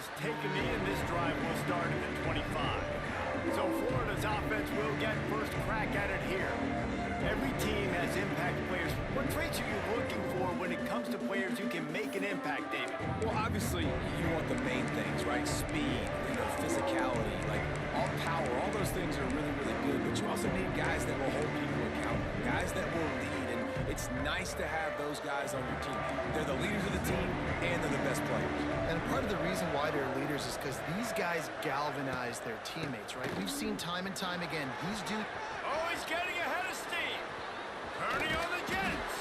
toss. Take a knee, and this drive will start at the 25. So Florida's offense will get first crack at it here. Every team has impact players. What traits are you looking for when it comes to players who can make an impact, David? Well, obviously, you want the main things, right? Speed, physicality, like all power, all those things are really, really good. But you also need guys that will hold people accountable, guys that will lead. And it's nice to have those guys on your team. They're the leaders of the team, and they're the best players. And part of the reason why they're leaders is because these guys galvanize their teammates, right? We've seen time and time again, these dudes... Oh, he's getting ahead of steam. Turning on the Jets.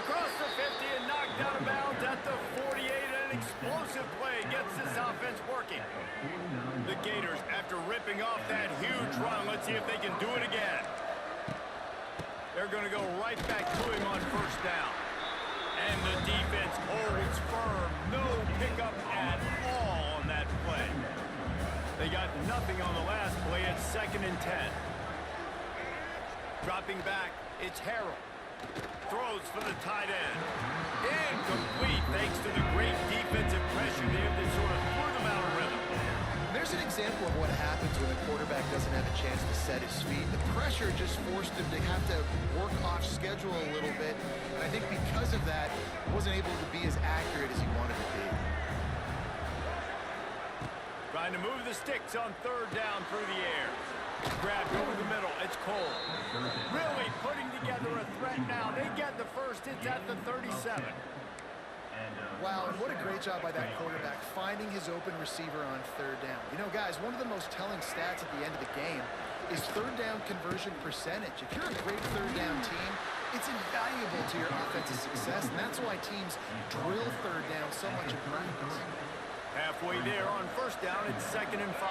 Across the 50 and knocked out of bounds at the 48. An explosive play gets this offense working. The Gators, after ripping off that huge run, let's see if they can do it again. They're going to go right back to him on first down. And the defense holds firm. No pickup at all on that play. They got nothing on the last play. It's 2nd and 10. Dropping back, it's Harrell. Throws for the tight end. Incomplete thanks to the great defensive pressure there that sort of threw them out of rhythm. There's an example of what happens when a quarterback doesn't have a chance to set his feet. The pressure just forced him to have to work off schedule a little bit. And I think because of that, he wasn't able to be as accurate as he wanted to be. Trying to move the sticks on 3rd down through the air. Grabbed over the middle. It's Cole. Really putting together a threat now. They get the first. It's at the 37. Wow, and what a great job by that quarterback, finding his open receiver on 3rd down. You know, guys, one of the most telling stats at the end of the game is 3rd down conversion percentage. If you're a great 3rd down team, it's invaluable to your offensive success, and that's why teams drill 3rd down so much in practice. Halfway there on first down, it's 2nd and 5.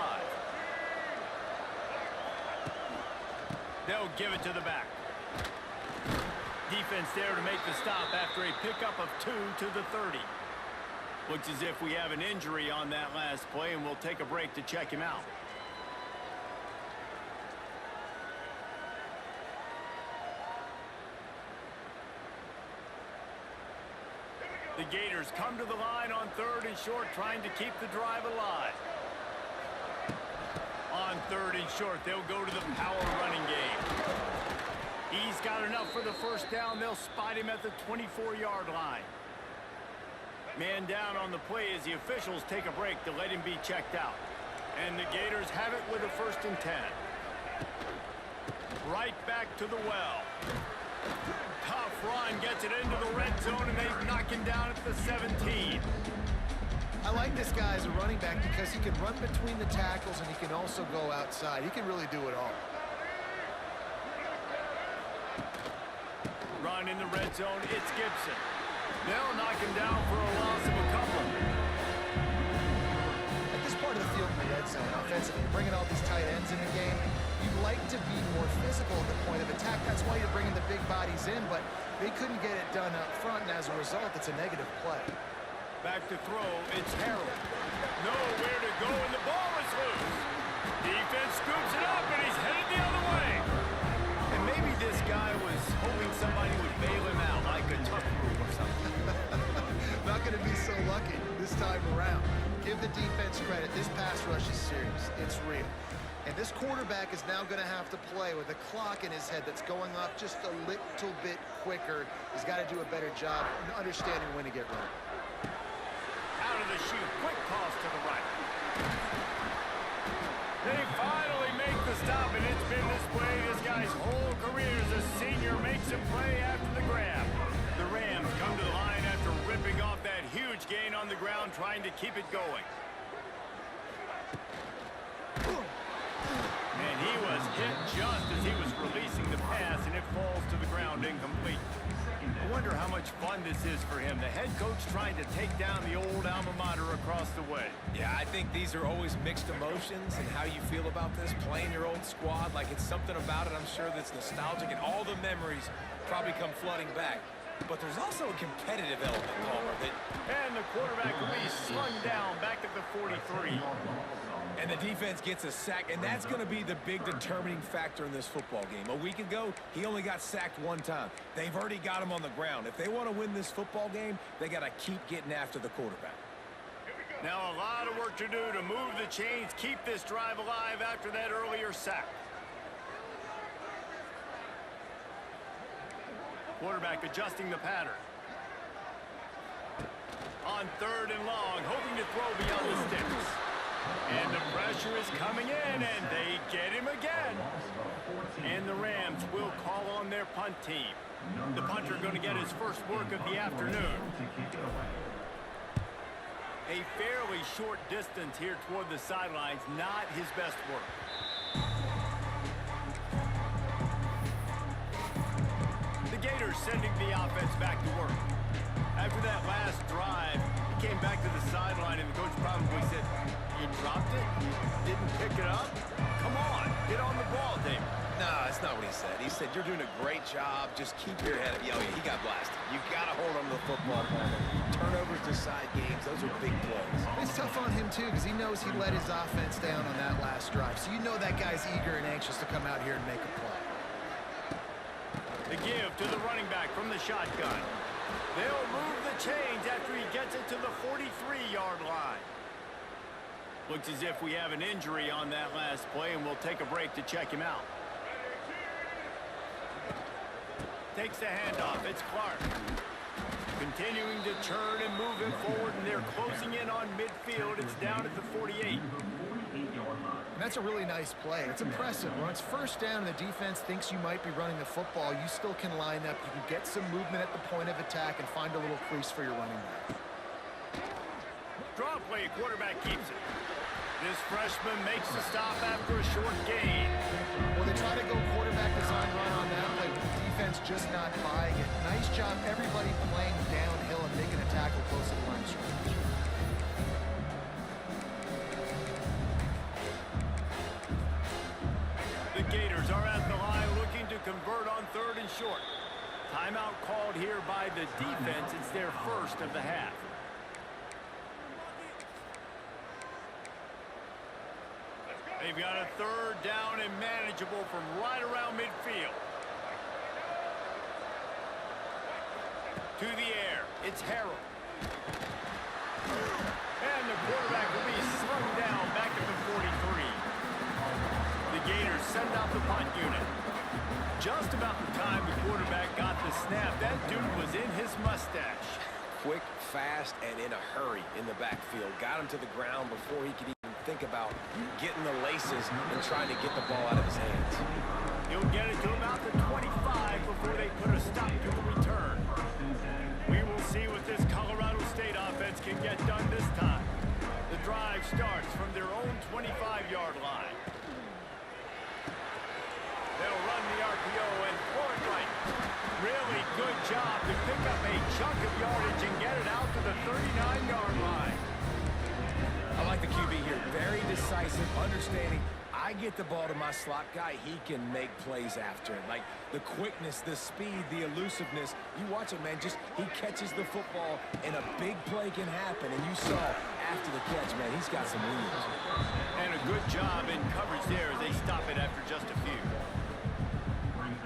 They'll give it to the back. Defense there to make the stop after a pickup of 2 to the 30. Looks as if we have an injury on that last play, and we'll take a break to check him out. The Gators come to the line on 3rd and short, trying to keep the drive alive. On 3rd and short, they'll go to the power running game. He's got enough for the first down. They'll spot him at the 24-yard line. Man down on the play as the officials take a break to let him be checked out. And the Gators have it with a 1st and 10. Right back to the well. Tough run gets it into the red zone, and they knock him down at the 17. I like this guy as a running back because he can run between the tackles and he can also go outside. He can really do it all. Run in the red zone, it's Gibson. They'll knock him down for a loss of a couple. At this part of the field in the red zone, offensively, bringing all these tight ends in the game, you'd like to be more physical at the point of attack. That's why you're bringing the big bodies in, but they couldn't get it done up front, and as a result, it's a negative play. Back to throw, it's Harrell. Nowhere to go, and the ball is loose. Defense scoops it up, and he's headed the other way. And maybe this guy was hoping somebody would bail him out, like a tuck group or something. Not going to be so lucky this time around. Give the defense credit. This pass rush is serious. It's real. And this quarterback is now going to have to play with a clock in his head that's going off just a little bit quicker. He's got to do a better job understanding when to get ready. Out of the chute, quick toss to the right. They finally make the stop, and it's been this way this guy's whole career as a senior. Makes a play after the grab. The Rams come to the line after ripping off that huge gain on the ground, trying to keep it going. And he was hit just as he was releasing the pass, and it falls to the ground incomplete. I wonder how much fun this is for him. The head coach trying to take down the old alma mater across the way. Yeah, I think these are always mixed emotions and how you feel about this, playing your old squad. Like, it's something about it, I'm sure, that's nostalgic, and all the memories probably come flooding back. But there's also a competitive element, Palmer, that... And the quarterback will be slung down back at the 43. And the defense gets a sack, and that's going to be the big determining factor in this football game. A week ago, he only got sacked one time. They've already got him on the ground. If they want to win this football game, they got to keep getting after the quarterback. Now a lot of work to do to move the chains, keep this drive alive after that earlier sack. Quarterback adjusting the pattern. On 3rd and long, hoping to throw beyond the sticks. And the pressure is coming in, and they get him again. And the Rams will call on their punt team. The punter going to get his first work of the afternoon. A fairly short distance here toward the sidelines, not his best work. The Gators sending the offense back to work. After that last drive, he came back to the sideline, and the coach probably said, "You dropped it? Didn't pick it up? Come on, get on the ball, David." No, that's not what he said. He said, "You're doing a great job. Just keep your head up." Oh, yeah, he got blasted. You got to hold on to the football. Turnovers decide games. Those are big plays. It's tough on him, too, because he knows he let his offense down on that last drive. So you know that guy's eager and anxious to come out here and make a play. The give to the running back from the shotgun. They'll move the chains after he gets it to the 43-yard line. Looks as if we have an injury on that last play, and we'll take a break to check him out. Takes the handoff. It's Clark. Continuing to turn and move it forward, and they're closing in on midfield. It's down at the 48. And that's a really nice play. It's impressive. When it's 1st down and the defense thinks you might be running the football, you still can line up. You can get some movement at the point of attack and find a little crease for your running back. Draw play, quarterback keeps it. This freshman makes the stop after a short gain. Well, they try to go quarterback design run on that play, but the defense just not buying it. Nice job, everybody playing downhill and making a tackle close to the line of scrimmage. The Gators are at the line looking to convert on 3rd and short. Timeout called here by the defense. It's their first of the half. They've got a 3rd down and manageable from right around midfield. To the air, it's Harrell. And the quarterback will be slung down back at the 43. The Gators send out the punt unit. Just about the time the quarterback got the snap, that dude was in his mustache. Quick, fast, and in a hurry in the backfield. Got him to the ground before he could even think about getting the laces and trying to get the ball out of his hands. He'll get it to about the 25 before they put a stop to the return. We will see what this Colorado State offense can get done this time. The drive starts from their own 25-yard line. They'll run the RPO and throw it right. Really good job to pick up a chunk of yardage and get it out to the 39-yard line. I like the QB here. Very decisive, understanding. I get the ball to my slot guy, he can make plays after it. Like the quickness, the speed, the elusiveness. You watch it, man. Just he catches the football, and a big play can happen. And you saw after the catch, man, he's got some wheels. And a good job in coverage there as they stop it after just a few.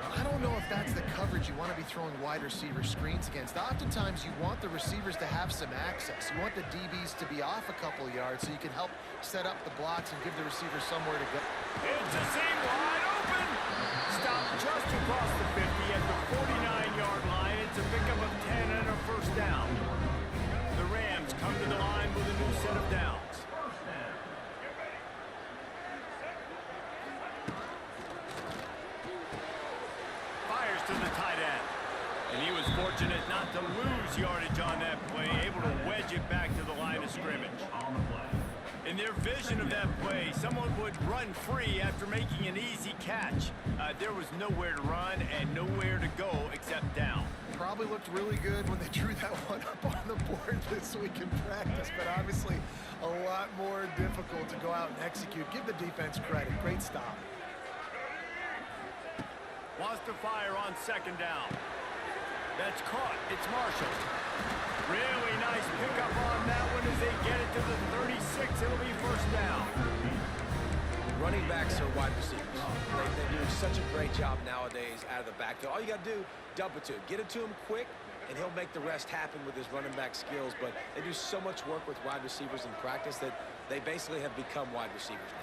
I don't know if that's the coverage you want to be throwing wide receiver screens against. Oftentimes, you want the receivers to have some access. You want the DBs to be off a couple yards so you can help set up the blocks and give the receiver somewhere to go. It's a seam wide open. Stopped just across the 50 at the 49-yard line. It's a pickup of 10 and a 1st down. The Rams come to the line with a new set of downs. To the tight end. And he was fortunate not to lose yardage on that play, able to wedge it back to the line of scrimmage. In their vision of that play, someone would run free after making an easy catch. There was nowhere to run and nowhere to go except down. Probably looked really good when they drew that one up on the board this week in practice, but obviously a lot more difficult to go out and execute. Give the defense credit. Great stop. Wants to fire on 2nd down. That's caught. It's Marshall. Really nice pickup on that one as they get it to the 36. It'll be 1st down. Running backs are wide receivers. They do such a great job nowadays out of the backfield. All you got to do, dump it to him. Get it to him quick, and he'll make the rest happen with his running back skills. But they do so much work with wide receivers in practice that they basically have become wide receivers now.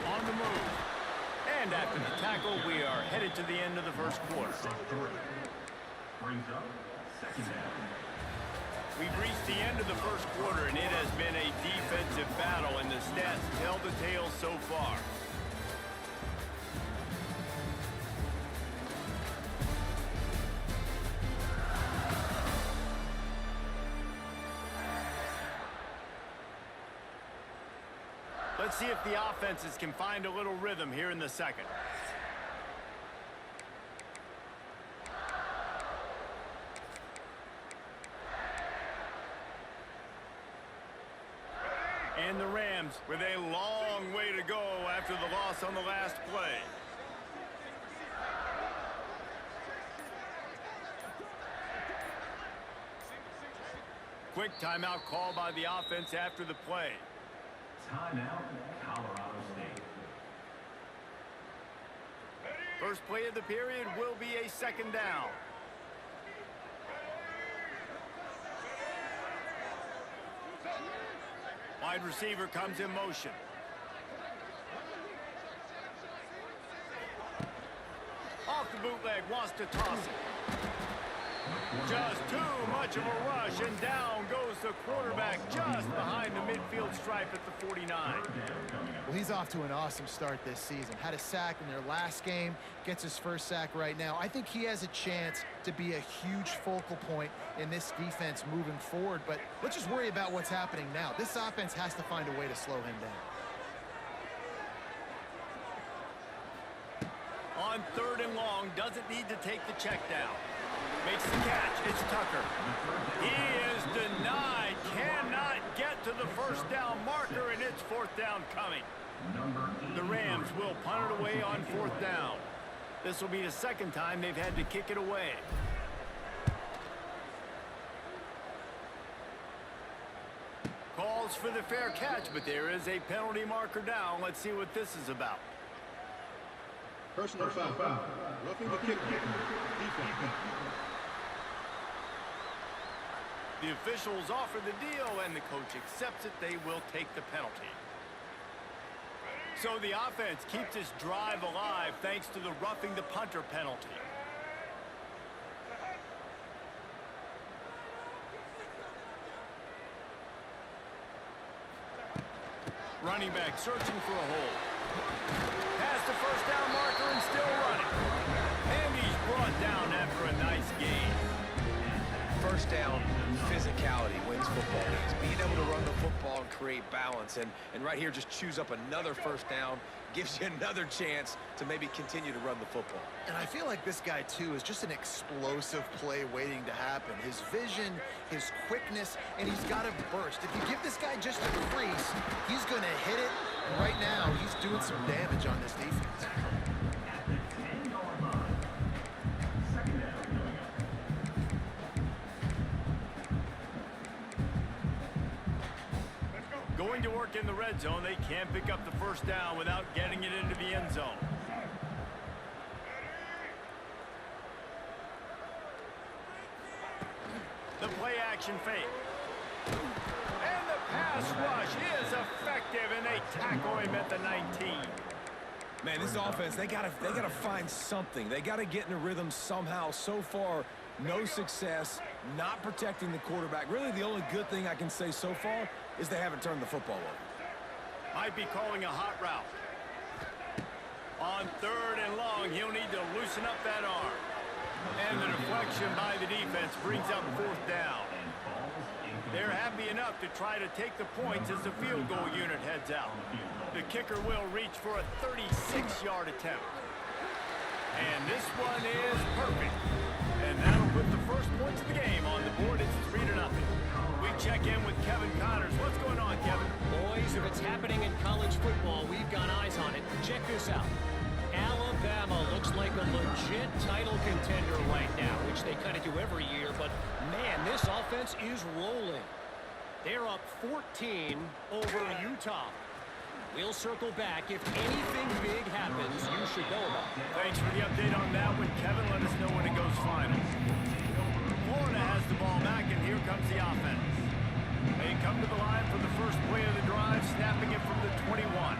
On the move. And after the tackle, we are headed to the end of the first quarter. Brings up second down. We've reached the end of the first quarter, and it has been a defensive battle, and the stats tell the tale so far. Let's see if the offenses can find a little rhythm here in the second. And the Rams with a long way to go after the loss on the last play. Quick timeout call by the offense after the play. Timeout, Colorado State. First play of the period will be a second down. Wide receiver comes in motion. Off the bootleg, wants to toss it. Just too much of a rush, and down goes the quarterback just behind the midfield stripe at the 49. Well, he's off to an awesome start this season. Had a sack in their last game, gets his first sack right now. I think he has a chance to be a huge focal point in this defense moving forward, but let's just worry about what's happening now. This offense has to find a way to slow him down. On third and long, doesn't need to take the check down. Makes the catch. It's Tucker. He is denied. Cannot get to the first down marker, and it's fourth down coming. The Rams will punt it away on fourth down. This will be the second time they've had to kick it away. Calls for the fair catch, but there is a penalty marker down. Let's see what this is about. Personal foul. Roughing the kick. Defense. The officials offer the deal, and the coach accepts it. They will take the penalty. So the offense keeps this drive alive thanks to the roughing the punter penalty. Running back searching for a hole. Past the first down marker and still running. And he's brought down after a nice gain. First down, physicality wins football games. Being able to run the football and create balance. And right here, just choose up another first down, gives you another chance to maybe continue to run the football. And I feel like this guy, too, is just an explosive play waiting to happen. His vision, his quickness, and he's got to burst. If you give this guy just a crease, he's going to hit it. And right now, he's doing some damage on this defense. Going to work in the red zone, they can't pick up the first down without getting it into the end zone. The play action fake. And the pass rush is effective, and they tackle him at the 19. Man, this offense, they gotta find something. They gotta get in a rhythm somehow. So far, no success, not protecting the quarterback. Really, the only good thing I can say so far is they haven't turned the football over. Might be calling a hot route. On third and long, he'll need to loosen up that arm. And the deflection by the defense brings up fourth down. They're happy enough to try to take the points as the field goal unit heads out. The kicker will reach for a 36-yard attempt. And this one is perfect. And that'll put the first points of the game on the board. It's 3-0. We check in with Kevin Connors. What's going on, Kevin? Boys, if it's happening in college football, we've got eyes on it. Check this out. Alabama looks like a legit title contender right now, which they kind of do every year. But, man, this offense is rolling. They're up 14 over Utah. We'll circle back. If anything big happens, you should know about it. Thanks for the update on that one, Kevin. Let us know when it goes final. Florida has the ball back, and here comes the offense. They come to the line for the first play of the drive, snapping it from the 21.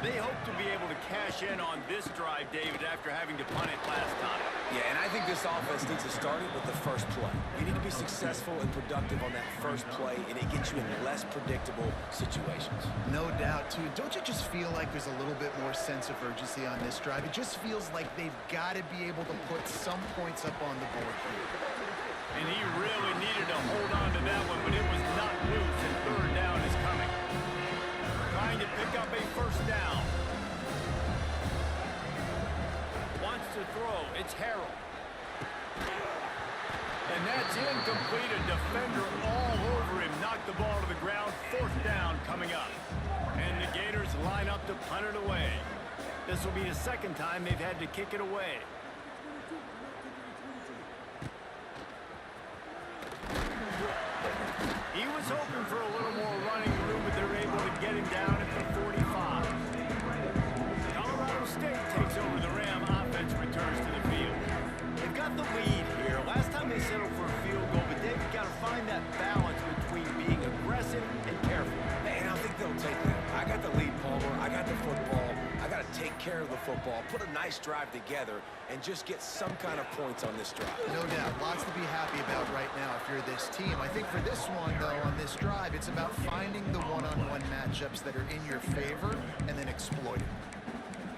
They hope to be able to cash in on this drive, David, after having to punt it last time. Yeah, and I think this offense needs to start it with the first play. You need to be successful and productive on that first play, and it gets you in less predictable situations. No doubt, too. Don't you just feel like there's a little bit more sense of urgency on this drive? It just feels like they've got to be able to put some points up on the board here. And he really needed to hold on to that one, but it was not loose, and third down is coming. Trying to pick up a first down. Wants to throw. It's Harold. And that's incomplete. A defender all over him. Knocked the ball to the ground. Fourth down coming up. And the Gators line up to punt it away. This will be the second time they've had to kick it away. He was hoping for a little more running room, but they're able to get him down at the 45. Colorado State takes over the Ram. Offense returns to the field. They've got the lead here. Last time they settled for a field goal, but they've got to find that balance between being aggressive and careful. And I think they'll take that. I got the lead, Palmer. I got the football. I got to take care of the football, put a nice drive together, and just get some kind of points on this drive. No doubt. Lots to be happy about right now if you're this team. I think for this one, though, on this drive, it's about finding the one-on-one matchups that are in your favor and then exploiting.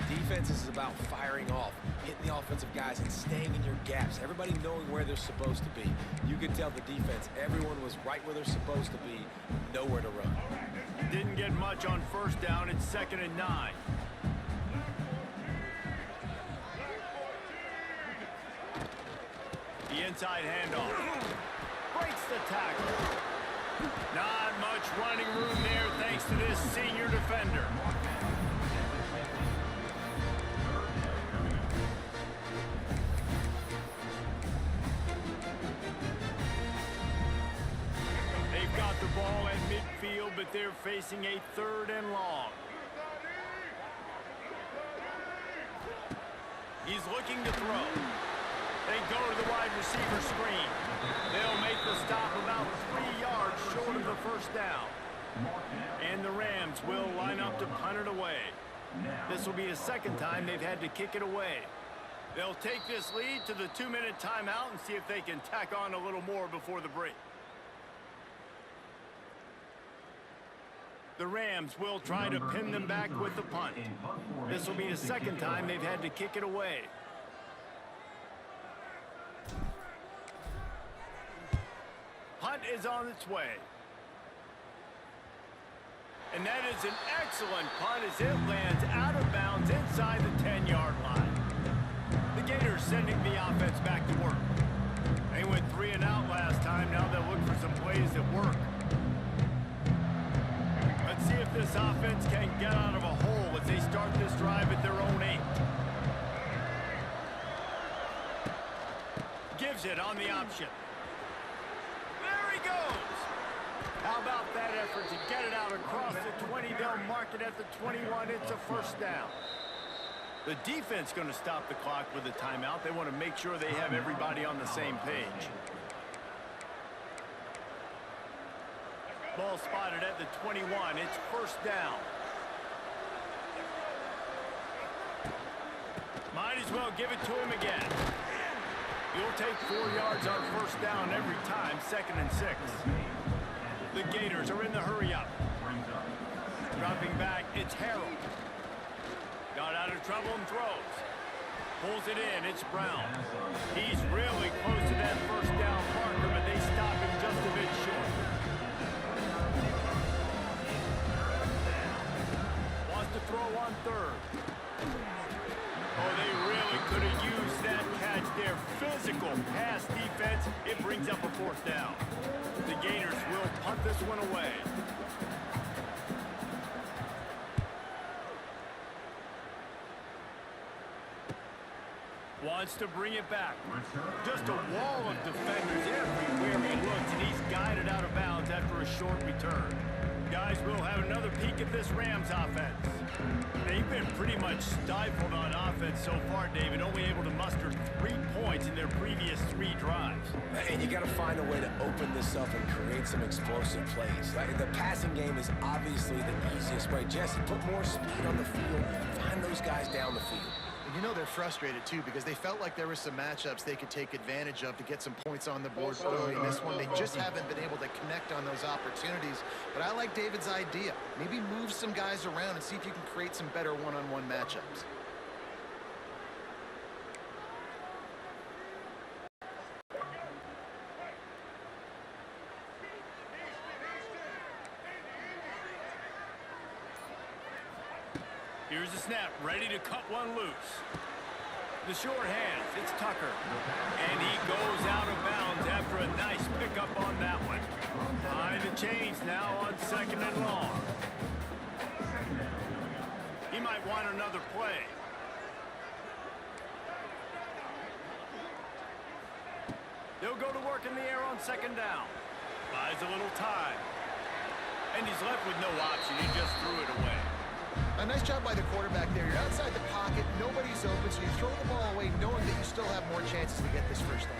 Defense is about firing off, hitting the offensive guys, and staying in your gaps. Everybody knowing where they're supposed to be. You could tell the defense, everyone was right where they're supposed to be, nowhere to run. Didn't get much on first down. It's 2nd and 9. The inside handoff. Breaks the tackle. Not much running room there thanks to this senior defender. They've got the ball at midfield, but they're facing a 3rd and long. He's looking to throw. They go to the wide receiver screen. They'll make the stop about 3 yards short of the first down. And the Rams will line up to punt it away. This will be the second time they've had to kick it away. They'll take this lead to the 2-minute timeout and see if they can tack on a little more before the break. The Rams will try to pin them back with the punt. This will be the second time they've had to kick it away. Punt is on its way. And that is an excellent punt as it lands out of bounds inside the 10-yard line. The Gators sending the offense back to work. They went 3 and out last time. Now they'll look for some plays that work. Let's see if this offense can get out of a hole as they start this drive at their own 8. Gives it on the option. There he goes. How about that effort to get it out across the 20? They'll mark it at the 21. It's a first down. The defense going to stop the clock with a timeout. They want to make sure they have everybody on the same page. Ball spotted at the 21. It's first down. Might as well give it to him again. You'll take 4 yards on first down every time. 2nd and 6. The Gators are in the hurry up. Dropping back, it's Harold. Got out of trouble and throws. Pulls it in, it's Brown. He's really close to that first down marker, but they stop him just a bit short. Wants to throw on 3rd. Oh, they really could have used that catch there. Physical pass defense. It brings up a 4th down. The Gators will punt this one away. Wants to bring it back. Just a wall of defenders everywhere he looks, and he's guided out of bounds after a short return. Guys, we'll have another peek at this Rams offense. They've been pretty much stifled on offense so far, David, only able to muster 3 points in their previous 3 drives. And you got to find a way to open this up and create some explosive plays. The passing game is obviously the easiest way. Jesse, put more speed on the field. Find those guys down the field. And you know they're frustrated, too, because they felt like there were some matchups they could take advantage of to get some points on the board early in this one. They just haven't been able to connect on those opportunities. But I like David's idea. Maybe move some guys around and see if you can create some better one-on-one matchups. Here's the snap, ready to cut one loose. The short hands, it's Tucker. And he goes out of bounds after a nice pickup on that one. Behind the chains now on 2nd and long. He might want another play. They'll go to work in the air on 2nd down. Buys a little time. And he's left with no option. He just threw it away. A nice job by the quarterback there. You're outside the pocket, nobody's open, so you throw the ball away knowing that you still have more chances to get this first down.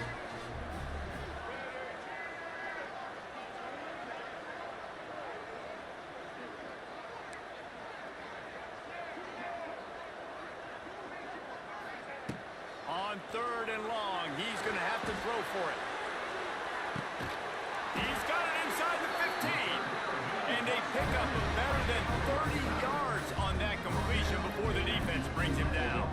On 3rd and long, he's going to have to throw for it. He's got it inside the 15. And they pick up a better than 30 yards on that completion before the defense brings him down.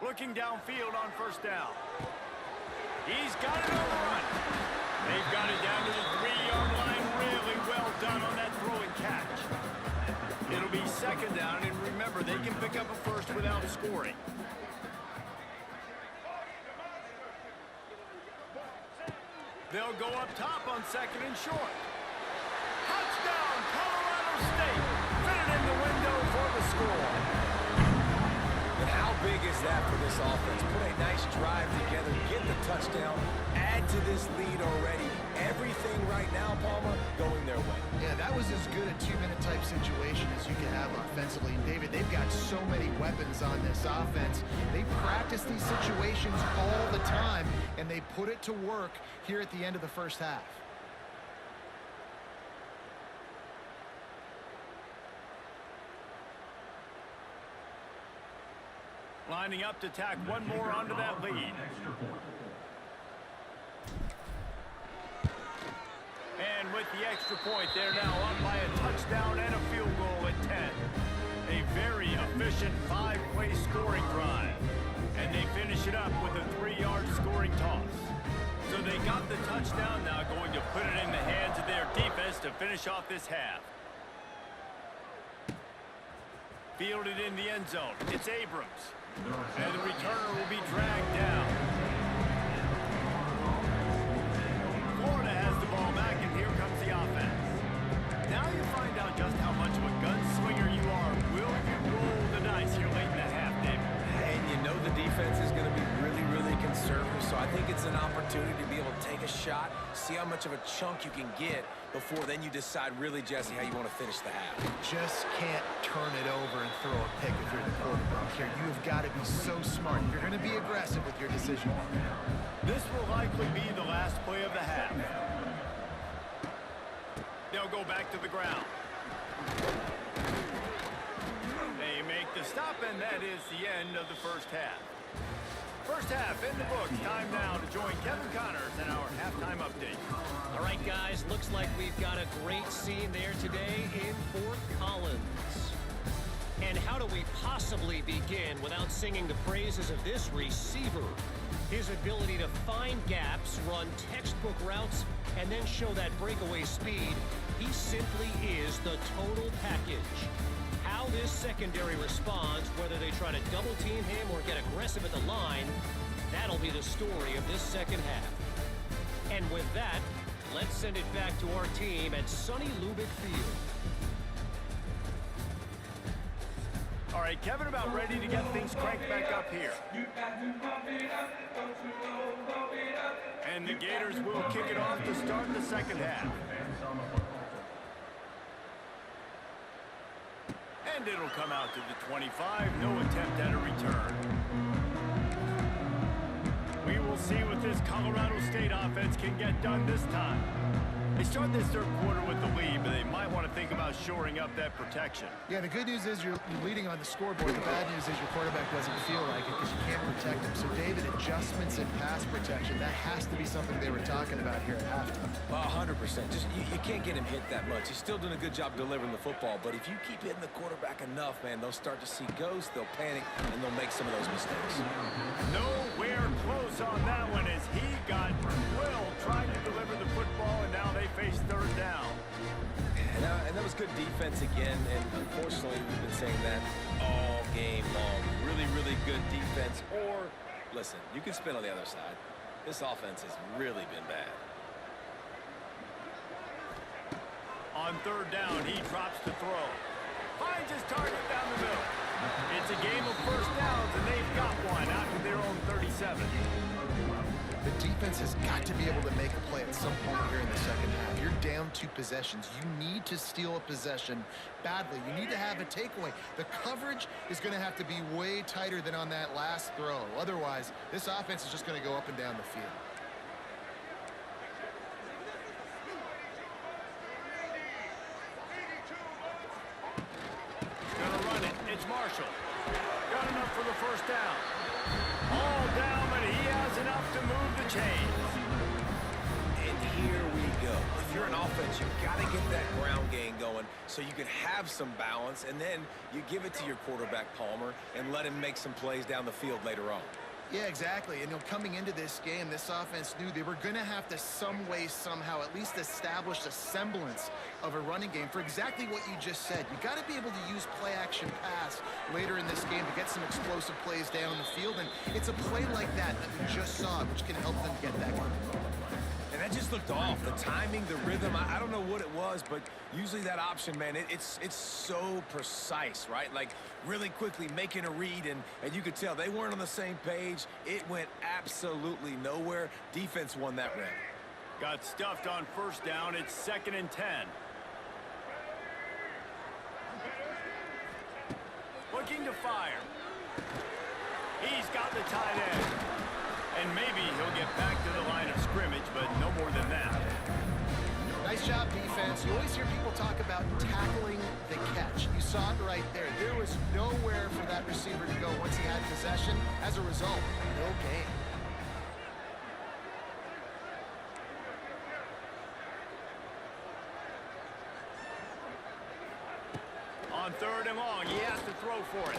Looking downfield on 1st down. He's got it on the run. They've got it down to the 3-yard line. Really well done on that throw and catch. It'll be 2nd down, and remember, they can pick up a first without scoring. They'll go up top on 2nd and short. Touchdown, Colorado State. Fit it in the window for the score. And how big is that for this offense? Put a nice drive together, get the touchdown, add to this lead already. Everything right now, Palmer, going their way. Yeah, that was as good a 2-minute type situation as you can have offensively. And David, they've got so many weapons on this offense. They practice these situations all the time, and they put it to work here at the end of the first half. Lining up to tack one more onto that lead. And with the extra point, they're now up by a touchdown and a field goal at 10. A very efficient 5-play scoring drive. And they finish it up with a 3-yard scoring toss. So they got the touchdown, now going to put it in the hands of their defense to finish off this half. Fielded in the end zone. It's Abrams. And the returner will be dragged down. Florida has the ball back, and here comes the offense. Now you find out just how much of a gunslinger you are. Will you roll the dice here late in the half, David? And you know the defense is going to be really, really conservative, so I think it's an opportunity to be able to take a shot, see how much of a chunk you can get before then you decide really, Jesse, how you want to finish the half. Just can't turn it over and throw a pick if you're the quarterback here. You've got to be so smart. You're going to be aggressive with your decision. This will likely be the last play of the half. They'll go back to the ground. They make the stop, and that is the end of the first half. First half in the books. Time now to join Kevin Connors in our halftime update. All right, guys, looks like we've got a great scene there today in Fort Collins. And how do we possibly begin without singing the praises of this receiver? His ability to find gaps, run textbook routes, and then show that breakaway speed. He simply is the total package. How this secondary responds, whether they try to double team him or get aggressive at the line, that'll be the story of this second half. And with with that, let's send it back to our team at sunny Lubick Field. All right, Kevin, about ready to get things cranked back up here. And the Gators will kick it off to start the second half. And it'll come out to the 25. No attempt at a return. We will see what this Colorado State offense can get done this time. They start this third quarter with the lead, but they might want to think about shoring up that protection. Yeah, the good news is you're leading on the scoreboard. The bad news is your quarterback doesn't feel like it because you can't protect him. So, David, adjustments in pass protection, that has to be something they were talking about here at halftime. 100%. Just you can't get him hit that much. He's still doing a good job delivering the football, but if you keep hitting the quarterback enough, man, they'll start to see ghosts, they'll panic, and they'll make some of those mistakes. Nowhere close on that one as he got Will trying to deliver the football, and now they face third down. And that was good defense again, and unfortunately we've been saying that all game long. Really, really good defense. Or, listen, you can spin on the other side. This offense has really been bad. On third down, he drops to throw. Finds his target down the middle. It's a game of first downs, and they've got one out to their own 37. The defense has got to be able to make a play at some point here in the second half. You're down 2 possessions. You need to steal a possession badly. You need to have a takeaway. The coverage is going to have to be way tighter than on that last throw. Otherwise, this offense is just going to go up and down the field. Going to run it. It's Marshall. Got enough for the first down. All down, but he has enough to move the chains. And here we go. If you're an offense, you've got to get that ground game going so you can have some balance, and then you give it to your quarterback, Palmer, and let him make some plays down the field later on. Yeah, exactly. And coming into this game, this offense knew they were going to have to some way, somehow, at least establish a semblance of a running game for exactly what you just said. You got to be able to use play-action pass later in this game to get some explosive plays down the field. And it's a play like that we just saw, which can help them get that going. And that just looked off. The timing, the rhythm, I don't know what it was, but usually that option, man, it's so precise, right? Like really quickly making a read, and you could tell they weren't on the same page. It went absolutely nowhere. Defense won that rep. Got stuffed on first down. It's 2nd and 10. Looking to fire. He's got the tight end. And maybe he'll get back to the line of scrimmage, but no more than that. Nice job, defense. You always hear people talk about tackling the catch. You saw it right there. There was nowhere for that receiver to go once he had possession. As a result, no gain. On 3rd and long, he has to throw for it.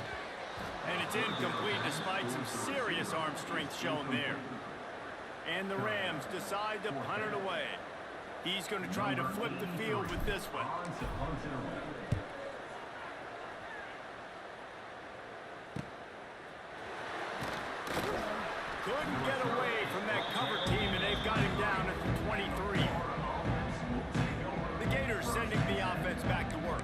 And it's incomplete despite some serious arm strength shown there. And the Rams decide to punt it away. He's going to try to flip the field with this one. Couldn't get away from that cover team, and they've got him down at the 23. The Gators sending the offense back to work.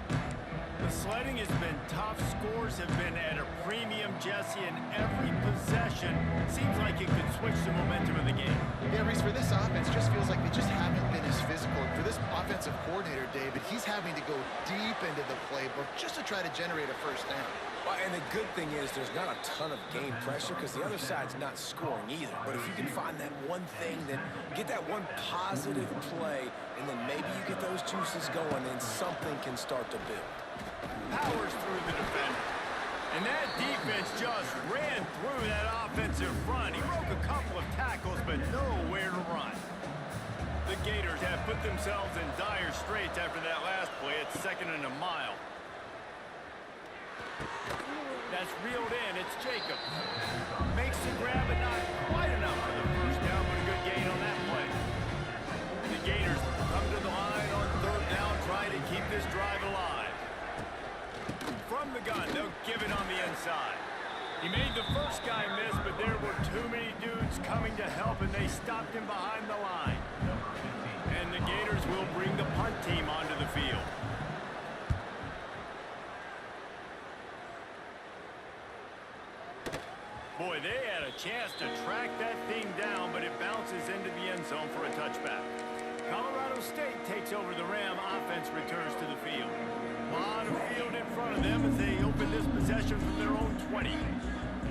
The sledding has been tough. Scores have been at a premium, Jesse, and every possession seems like it could switch the momentum of the game. Yeah, Reese, for this offense, just feels like they just haven't been as physical. For this offensive coordinator, David, he's having to go deep into the playbook just to try to generate a first down. Well, and the good thing is there's not a ton of game pressure because the other side's not scoring either. But if you can find that one thing, then get that one positive play, and then maybe you get those juices going and something can start to build. Powers through the defender. And that defense just ran through that offensive front. He broke a couple of tackles, but nowhere to run. The Gators have put themselves in dire straits after that last play. It's 2nd and a mile. That's reeled in. It's Jacobs. Makes the grab, but not quite enough for the first down, but a good gain on that play. The Gators come to the line on 3rd down, trying to keep this drive alive. From the gun, they'll give it on the inside. He made the first guy miss, but there were too many dudes coming to help, and they stopped him behind the line. chance to track that thing down, but it bounces into the end zone for a touchback. Colorado State takes over the Ram. Offense returns to the field. A lot of field in front of them as they open this possession from their own 20.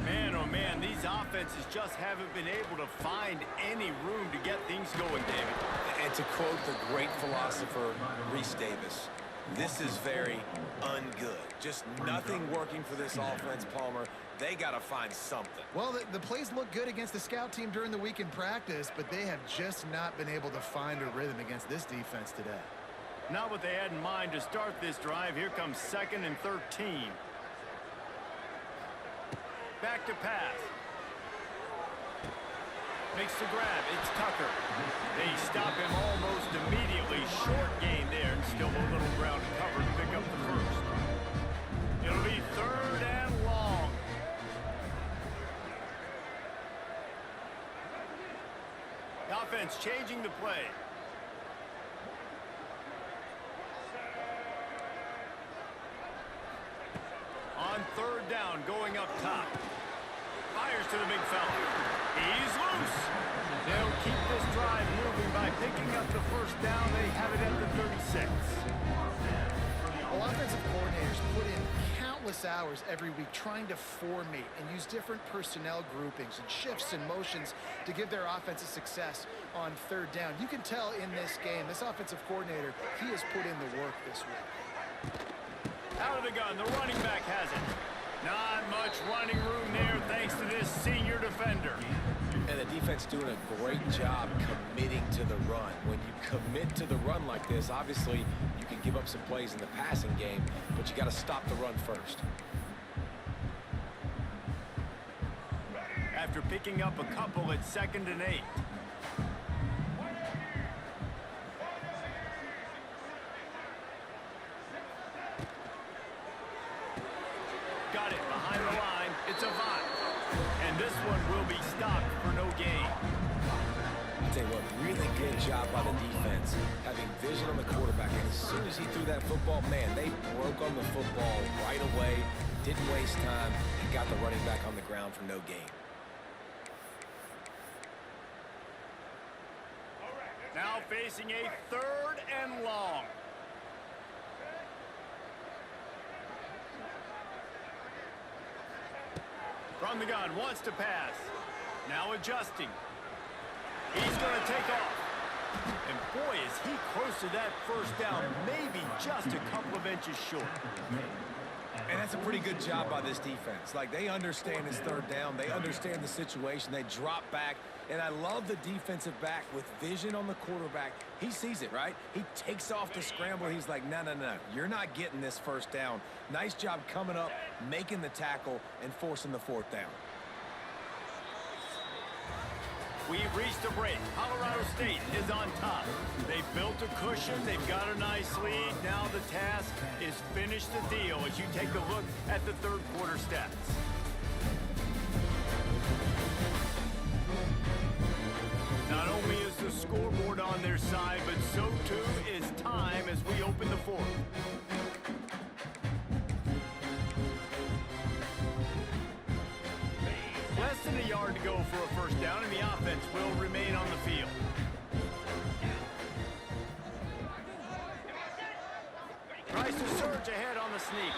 Man, oh man, these offenses just haven't been able to find any room to get things going, David. And to quote the great philosopher Reese Davis, this is very ungood. Just nothing working for this offense, Palmer. They got to find something. Well, the plays look good against the scout team during the week in practice, but they have just not been able to find a rhythm against this defense today. Not what they had in mind to start this drive. Here comes 2nd and 13. Back to pass. Makes the grab. It's Tucker. They stop him almost immediately. Short gain there, and still a little ground to cover to pick up the first. It'll be 3rd and long. The offense changing the play. On 3rd down, going up top. Fires to the big fella. He's loose. They'll keep this drive moving by picking up the first down. They have it at the 36. Well, offensive coordinators put in countless hours every week trying to formate and use different personnel groupings and shifts and motions to give their offensive success on 3rd down. You can tell in this game, this offensive coordinator, he has put in the work this week. Out of the gun, the running back has it. Not much running room there thanks to this senior defender. And the defense doing a great job committing to the run. When you commit to the run like this, obviously you can give up some plays in the passing game, but you got to stop the run first. After picking up a couple at 2nd and 8. Got it behind the line. It's a vine. And this one will be stopped for no gain. I'll tell you what, really good job by the defense, having vision on the quarterback. And as soon as he threw that football, man, they broke on the football right away, didn't waste time, and got the running back on the ground for no gain. Now facing a 3rd and long. From the gun, wants to pass. Now adjusting. He's going to take off. And boy, is he close to that first down. Maybe just a couple of inches short. And that's a pretty good job by this defense. Like, they understand it's 3rd down. They understand the situation. They drop back. And I love the defensive back with vision on the quarterback. He sees it, right? He takes off the scramble. He's like, no, no, no. You're not getting this first down. Nice job coming up, making the tackle, and forcing the 4th down. We've reached a break. Colorado State is on top. They've built a cushion. They've got a nice lead. Now the task is finish the deal as you take a look at the 3rd quarter stats. Not only is the scoreboard on their side, but so too is time as we open the 4th. Less than a yard to go for a first down, and the offense will remain on the field. Tries to surge ahead on the sneak.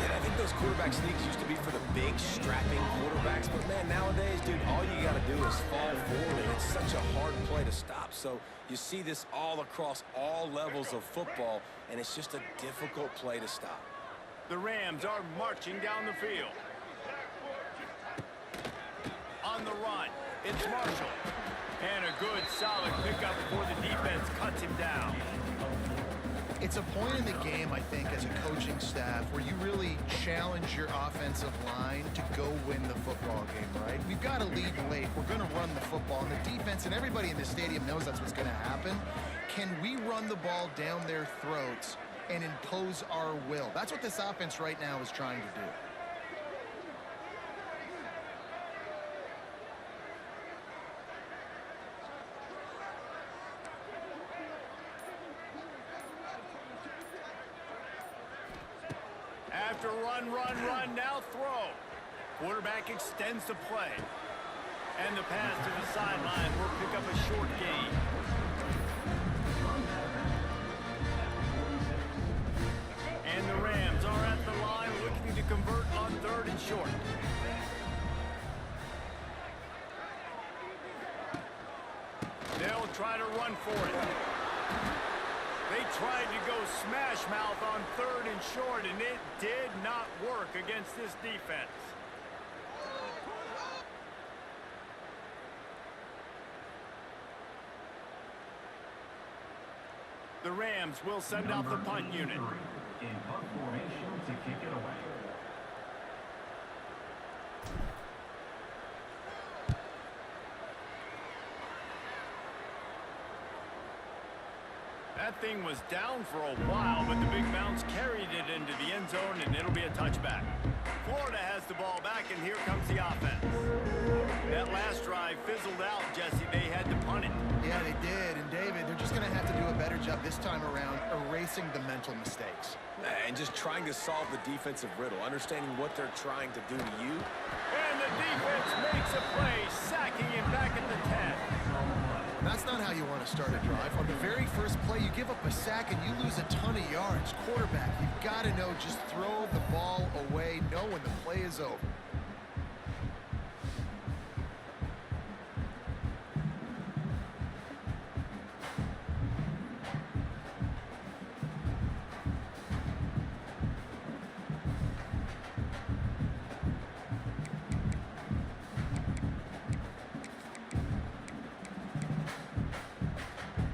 And I think those quarterback sneaks used to be for the big, strapping quarterbacks. But, man, nowadays, dude, all you got to do is fall forward, and it's such a hard play to stop. So you see this all across all levels of football, and it's just a difficult play to stop. The Rams are marching down the field. On the run, it's Marshall. And a good, solid pickup before the defense cuts him down. It's a point in the game, I think, as a coaching staff where you really challenge your offensive line to go win the football game, right? We've got to lead late. We're going to run the football. And the defense and everybody in the stadium knows that's what's going to happen. Can we run the ball down their throats and impose our will? That's what this offense right now is trying to do. After run, now throw. Quarterback extends the play. And the pass to the sideline will pick up a short gain. And the Rams are at the line looking to convert on 3rd and short. They'll try to run for it. They tried to go smash mouth on 3rd and short, and it did not work against this defense. The Rams will send out the punt unit. In punt formation to kick it away. That thing was down for a while, but the big bounce carried it into the end zone, and it'll be a touchback. Florida has the ball back, and here comes the offense. That last drive fizzled out, Jesse. They had to punt it. Yeah, they did. And, David, they're just going to have to do a better job this time around erasing the mental mistakes. And just trying to solve the defensive riddle, understanding what they're trying to do to you. And the defense makes a play, sacking him back at the 10. That's not how you want to start a drive. On the very first play, you give up a sack and you lose a ton of yards. Quarterback, you've got to know, just throw the ball away, know when the play is over.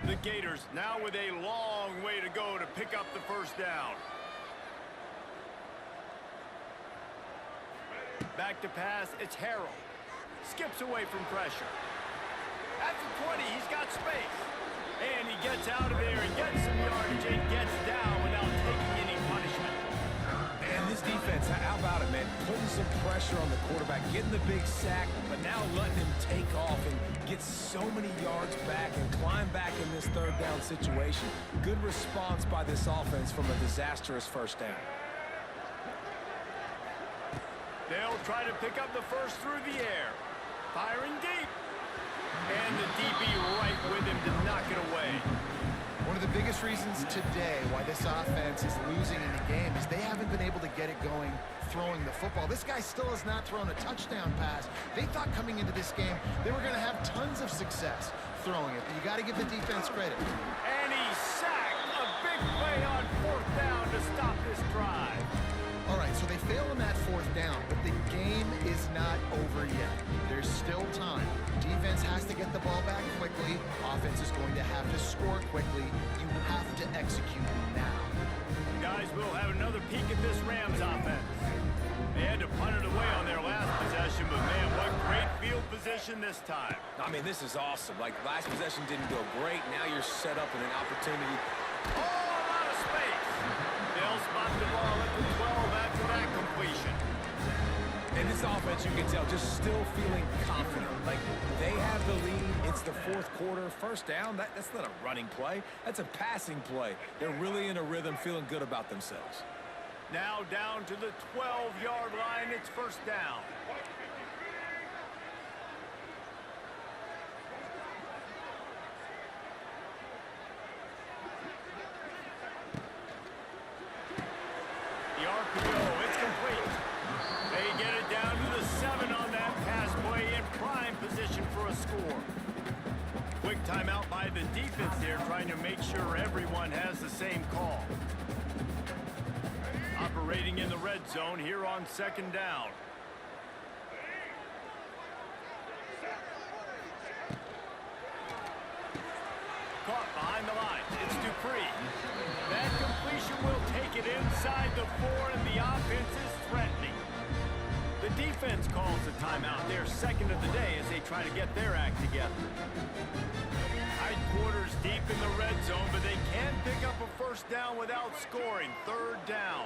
The Gators now with a long way to go to pick up the first down. Back to pass, it's Harrell. Skips away from pressure. At the 20, he's got space. And he gets out of there and gets some yardage and gets down without taking any punishment. And this defense, how about it, man? Putting some pressure on the quarterback, getting the big sack, but now letting him take off and get so many yards back and climb back in this 3rd down situation. Good response by this offense from a disastrous first down. They'll try to pick up the first through the air. Firing deep. And the DB right with him to knock it away. One of the biggest reasons today why this offense is losing in the game is they haven't been able to get it going throwing the football. This guy still has not thrown a touchdown pass. They thought coming into this game they were going to have tons of success throwing it. But you got to give the defense credit. And he sacked. A big play on 4th down to stop this drive. All right, so they fail on that 4th down, but the game is not over yet. There's still time. Defense has to get the ball back quickly. Offense is going to have to score quickly. You have to execute now. Guys, we'll have another peek at this Rams offense. They had to punt it away on their last possession, but man, what great field position this time. I mean, this is awesome. Like, last possession didn't go great. Now you're set up with an opportunity. Oh, a lot of space. They'll spot the ball at the 12 after that completion. And this offense, you can tell, just still feeling confident. Like, they have the lead. It's the 4th quarter. First down, that's not a running play. That's a passing play. They're really in a rhythm, feeling good about themselves. Now down to the 12-yard line. It's first down. The RPO, it's complete. They get it down to the 7 on that pass play in prime position for a score. Quick timeout by the defense there, trying to make sure everyone has the same call. Operating in the red zone here on 2nd down. Caught behind the line. It's Dupree. That completion will take it inside the 4, and the offense is threatening. The defense calls the timeout. They're 2nd of the day as they try to get their act together. Hindquarters deep in the red zone, but they can't pick up a first down without scoring. 3rd down.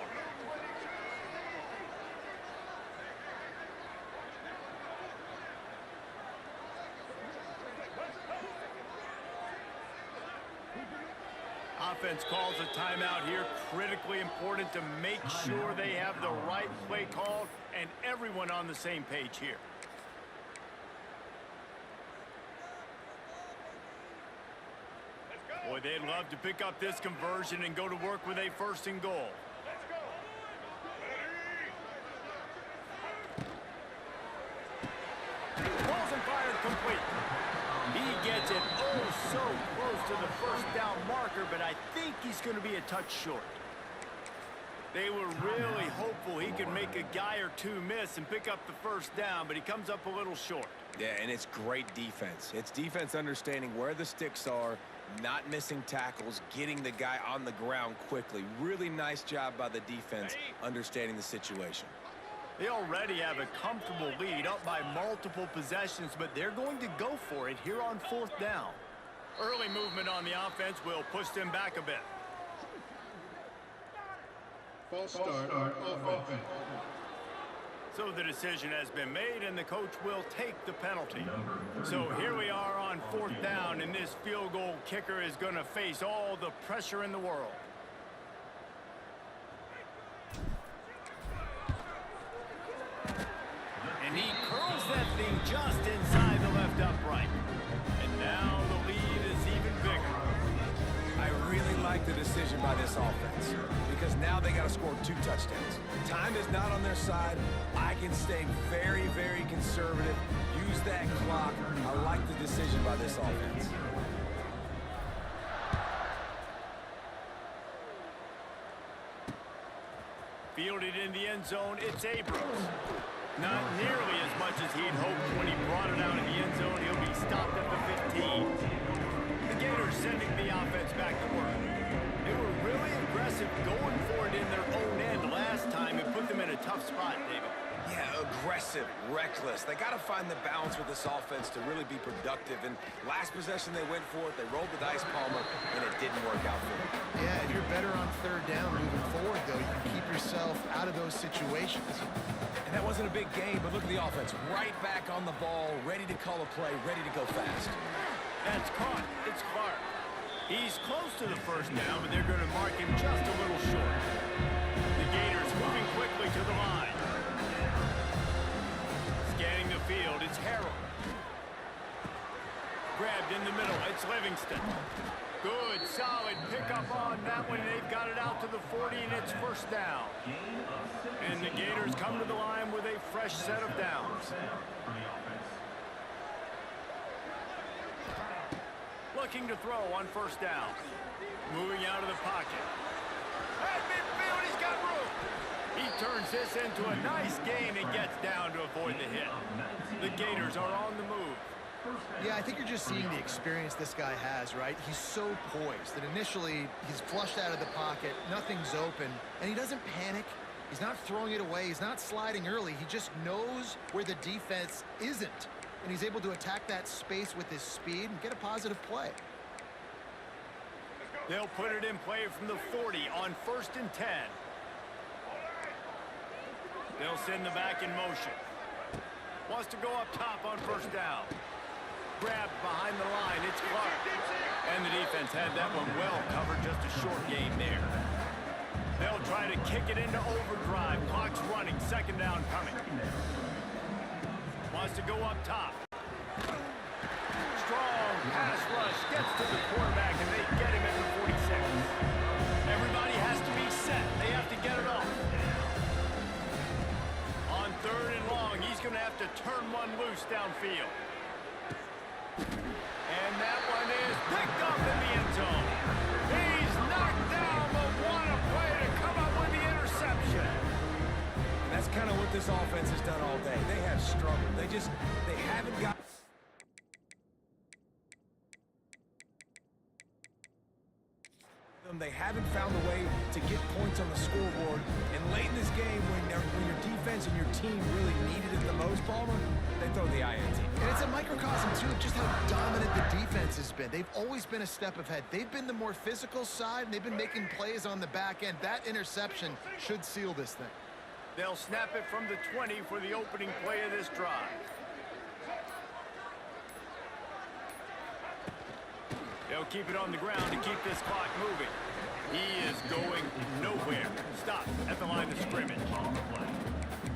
Offense calls a timeout here. Critically important to make sure they have the right play called and everyone on the same page here. Boy, they'd love to pick up this conversion and go to work with a first and goal. Balls and fired complete. He gets it oh so close to the first down marker, but I think he's going to be a touch short. They were really hopeful he could make a guy or two miss and pick up the first down, but he comes up a little short. Yeah, and it's great defense. It's defense understanding where the sticks are, not missing tackles, getting the guy on the ground quickly. Really nice job by the defense understanding the situation. They already have a comfortable lead up by multiple possessions, but they're going to go for it here on fourth down. Early movement on the offense will push them back a bit. False start on offense. So the decision has been made, and the coach will take the penalty. So here we are on fourth down, and this field goal kicker is going to face all the pressure in the world. And he curls that thing just inside the left upright. And now the lead is even bigger. I really like the decision by this offense because now they got to score 2 touchdowns. Time is not on their side. I can stay very, very conservative. Use that clock. I like the decision by this offense. Fielded in the end zone, it's Abrams. Not nearly as much as he'd hoped when he brought it out in the end zone. He'll be stopped at the 15. The Gators sending the offense back to work. They were really aggressive going for it in their own end last time and put them in a tough spot, David. Yeah, aggressive, reckless. They got to find the balance with this offense to really be productive. And last possession they went for it. They rolled the dice, Palmer, and it didn't work out for them. Yeah, if you're better on third down moving forward, though, you can keep yourself out of those situations. And that wasn't a big game, but look at the offense. Right back on the ball, ready to call a play, ready to go fast. That's caught. It's Clark. He's close to the first down, but they're going to mark him just a little short. The Gators moving quickly to the line. Scanning the field, it's Harrell. Grabbed in the middle, it's Livingston. Good, solid pickup on that one. They've got it out to the 40, and it's first down. And the Gators come to the line with a fresh set of downs. Looking to throw on first down. Moving out of the pocket. At midfield, he's got room. He turns this into a nice gain and gets down to avoid the hit. The Gators are on the move. Yeah, I think you're just seeing the experience this guy has, right? He's so poised that initially he's flushed out of the pocket, nothing's open, and he doesn't panic. He's not throwing it away. He's not sliding early. He just knows where the defense isn't, and he's able to attack that space with his speed and get a positive play. They'll put it in play from the 40 on 1st and 10. They'll send the back in motion. Wants to go up top on first down. Grabbed behind the line, it's Clark. And the defense had that one well covered, just a short gain there. They'll try to kick it into overdrive. Clock's running, second down coming. Wants to go up top. Strong pass rush, gets to the quarterback, and they get him at the 46. Everybody has to be set. They have to get it off. On 3rd and long, he's going to have to turn one loose downfield. And that one is picked up in the end zone. He's knocked down, but what a play to come up with the interception. And that's kind of what this offense has done all day. They have struggled. They haven't got... They haven't found a way to get points on the scoreboard. And late in this game, when your defense and your team really needed it the most, Palmer, they throw the INT. And it's a microcosm, too, of just how dominant the defense has been. They've always been a step ahead. They've been the more physical side, and they've been making plays on the back end. That interception should seal this thing. They'll snap it from the 20 for the opening play of this drive. They'll keep it on the ground to keep this clock moving. He is going nowhere. Stop at the line of scrimmage.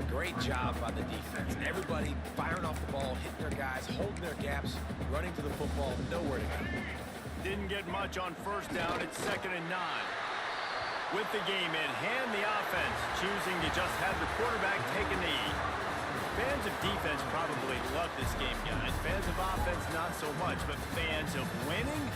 Great job by the defense. Everybody firing off the ball, hitting their guys, holding their gaps, running to the football, nowhere to go. didn't get much on first down. It's 2nd and 9. With the game in hand, the offense choosing to just have the quarterback take a knee. Fans of defense probably love this game, guys. Fans of offense, not so much. But fans of winning?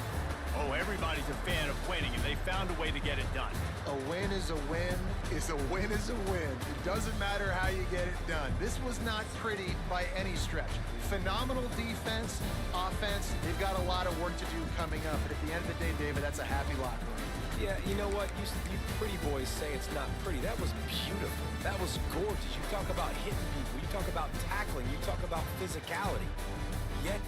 Oh, everybody's a fan of winning, and they found a way to get it done. A win is a win is a win is a win. It doesn't matter how you get it done. This was not pretty by any stretch. Phenomenal defense, offense. They've got a lot of work to do coming up. But at the end of the day, David, that's a happy locker room. Yeah, you know what? You pretty boys say it's not pretty. That was beautiful. That was gorgeous. You talk about hitting people. You talk about tackling. You talk about physicality. Yet